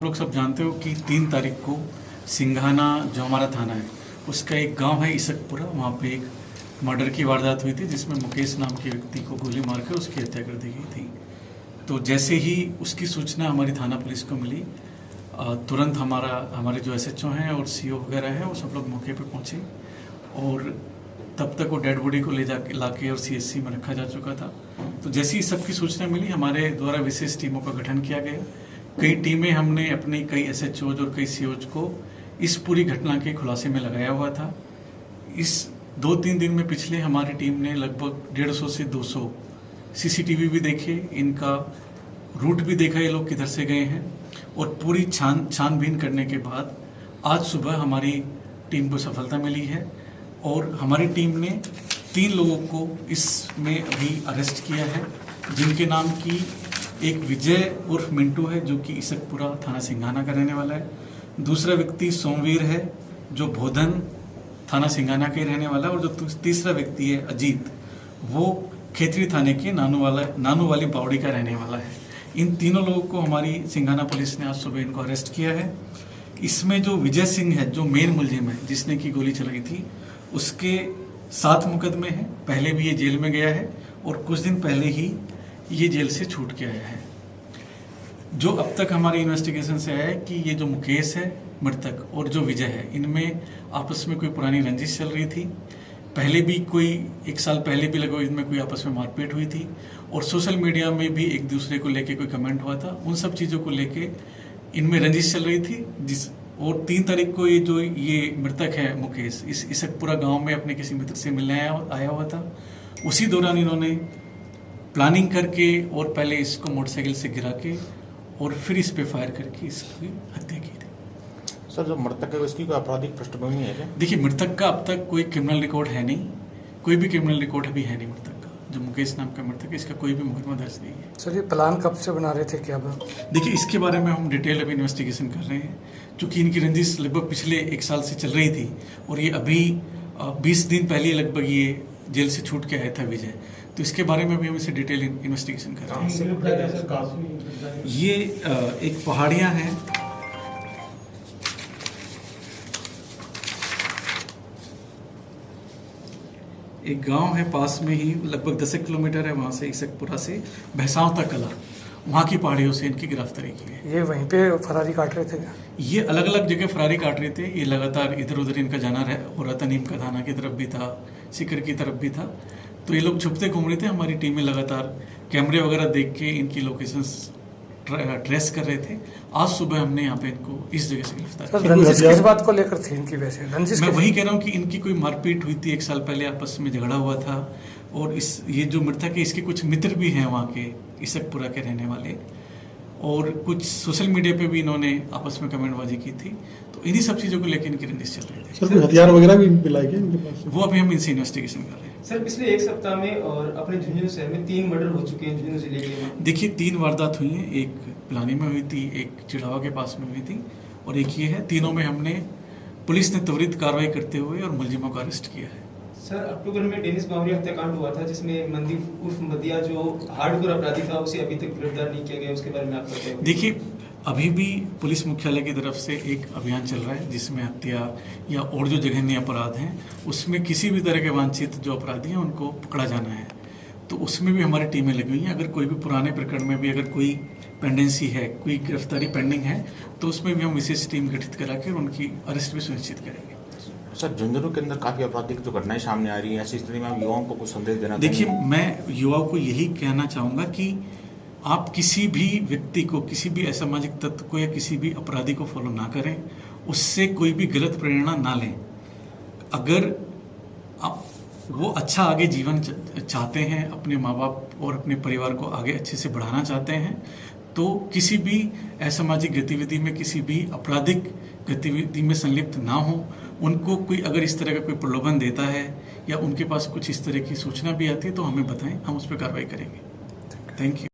लोग सब जानते हो कि 3 तारीख को सिंघाना जो हमारा थाना है उसका एक गांव है इसकपुरा, वहाँ पे एक मर्डर की वारदात हुई थी जिसमें मुकेश नाम के व्यक्ति को गोली मार के उसकी हत्या कर दी गई थी। तो जैसे ही उसकी सूचना हमारी थाना पुलिस को मिली, तुरंत हमारे जो SHO हैं और CO वगैरह है वो सब लोग मौके पर पहुँचे और तब तक वो डेड बॉडी को ला के और CHC में रखा जा चुका था। तो जैसे ही सबकी सूचना मिली, हमारे द्वारा विशेष टीमों का गठन किया गया। कई टीमें हमने अपने कई SHOs और कई COs को इस पूरी घटना के खुलासे में लगाया हुआ था। इस 2-3 दिन में पिछले हमारी टीम ने लगभग 150 से 200 CCTV भी देखे, इनका रूट भी देखा, ये लोग किधर से गए हैं, और पूरी छानबीन करने के बाद आज सुबह हमारी टीम को सफलता मिली है और हमारी टीम ने 3 लोगों को इसमें अभी अरेस्ट किया है, जिनके नाम की एक विजय उर्फ मिंटू है जो कि इसकपुरा थाना सिंघाना का रहने वाला है, दूसरा व्यक्ति सोमवीर है जो भोधन थाना सिंघाना के रहने वाला है, और जो तीसरा व्यक्ति है अजीत, वो खेतरी थाने के नानू वाली बावड़ी का रहने वाला है। इन तीनों लोगों को हमारी सिंघाना पुलिस ने आज सुबह इनको अरेस्ट किया है। इसमें जो विजय सिंह है जो मेन मुलजिम है जिसने की गोली चलाई थी, उसके 7 मुकदमे हैं, पहले भी ये जेल में गया है और कुछ दिन पहले ही ये जेल से छूट के आया है। जो अब तक हमारी इन्वेस्टिगेशन से आया है कि ये जो मुकेश है मृतक और जो विजय है, इनमें आपस में कोई पुरानी रंजिश चल रही थी। पहले भी कोई 1 साल पहले भी लगभग इनमें कोई आपस में मारपीट हुई थी और सोशल मीडिया में भी एक दूसरे को लेके कोई कमेंट हुआ था। उन सब चीज़ों को लेके इनमें रंजिश चल रही थी। और 3 तारीख को ये मृतक है मुकेश इस इसकपुरा गाँव में अपने किसी मित्र से मिलने आया हुआ था। उसी दौरान इन्होंने प्लानिंग करके और पहले इसको मोटरसाइकिल से गिरा के और फिर इस पे फायर करके इसकी हत्या की थी। सर, जो मृतक है उसकी कोई आपराधिक पृष्ठभूमि है क्या? देखिए, मृतक का अब तक कोई क्रिमिनल रिकॉर्ड है नहीं, कोई भी क्रिमिनल रिकॉर्ड अभी है नहीं मृतक का। जो मुकेश नाम का मृतक है, इसका कोई भी मुकदमा दर्ज नहीं है। सर, ये प्लान कब से बना रहे थे क्या? देखिए, इसके बारे में हम डिटेल अभी इन्वेस्टिगेशन कर रहे हैं, क्योंकि इनकी रंजिश लगभग पिछले 1 साल से चल रही थी और ये अभी 20 दिन पहले लगभग ये जेल से छूट के आया था विजय। तो इसके बारे में भी हम इसे डिटेल इन्वेस्टिगेशन कर रहे हैं। ये एक पहाड़ियाँ हैं, एक गांव है पास में ही, लगभग 10 किलोमीटर है वहाँ से, इसकपुरा से भैंसाव तक कला, वहाँ की पहाड़ियों से इनकी गिरफ्तारी की है। ये वहीं पे फरारी काट रहे थे क्या? ये अलग अलग जगह फरारी काट रहे थे। ये लगातार इधर उधर इनका जाना हो रहा था, नीम का थाना की तरफ भी था, सिकर की तरफ भी था। तो ये लोग छुपते घूम रहे थे। हमारी टीमें लगातार कैमरे वगैरह देख के इनकी लोकेशंस ट्रेस कर रहे थे। आज सुबह हमने यहाँ पे इनको इस जगह से गिरफ्तार किया। रंजिश किस बात को लेकर थी इनकी? वैसे रंजिश, मैं वही कह रहा हूँ कि इनकी कोई मारपीट हुई थी, 1 साल पहले आपस में झगड़ा हुआ था, और ये जो मृतक है इसके कुछ मित्र भी हैं वहाँ के इसकपुरा के रहने वाले, और कुछ सोशल मीडिया पे भी इन्होंने आपस में कमेंटबाजी की थी। तो इन्हीं सब चीज़ों को लेकर इनकी रंजिश चल रही थी। सर, कोई हथियार वगैरह भी मिला है इनके पास? वो अभी हम इनसे इन्वेस्टिगेशन कर रहे हैं। सर, पिछले 1 सप्ताह में और अपने झुंझुनू शहर में 3 मर्डर हो चुके हैं झुंझुनू जिले के। देखिए, 3 वारदात हुई हैं, एक पिलानी में हुई थी, एक चिड़ावा के पास में हुई थी और एक ये है। तीनों में पुलिस ने त्वरित कार्रवाई करते हुए और मुलजिमों को अरेस्ट किया है। सर, अक्टूबर में डेनिस बावरी हत्याकांड हुआ था जिसमें मनदीप उर्फ मदिया जो हार्डकोर अपराधी था उसे अभी तक गिरफ्तार नहीं किया गया, उसके बारे में आप बताइए। देखिए, अभी भी पुलिस मुख्यालय की तरफ से एक अभियान चल रहा है जिसमें हत्या या और जो जघन्य अपराध हैं उसमें किसी भी तरह के वांछित जो अपराधी हैं उनको पकड़ा जाना है। तो उसमें भी हमारी टीमें लगी हुई हैं। अगर कोई भी पुराने प्रकरण में भी अगर कोई पेंडेंसी है, कोई गिरफ्तारी पेंडिंग है, तो उसमें भी हम विशेष टीम गठित करा कर उनकी अरेस्ट भी सुनिश्चित करेंगे। सर, झुंझुनू के अंदर काफी आपराधिक जो घटनाएं सामने आ रही हैं, ऐसी स्थिति में आप युवाओं को कुछ संदेश देना? देखिए, मैं युवाओं को यही कहना चाहूँगा कि आप किसी भी व्यक्ति को, किसी भी असामाजिक तत्व को या किसी भी अपराधी को फॉलो ना करें, उससे कोई भी गलत प्रेरणा ना लें। अगर आप वो अच्छा आगे जीवन चाहते हैं, अपने माँ बाप और अपने परिवार को आगे अच्छे से बढ़ाना चाहते हैं, तो किसी भी असामाजिक गतिविधि में, किसी भी आपराधिक गतिविधि में संलिप्त ना हो। उनको कोई अगर इस तरह का कोई प्रलोभन देता है या उनके पास कुछ इस तरह की सूचना भी आती है तो हमें बताएं, हम उस पर कार्रवाई करेंगे। Thank you.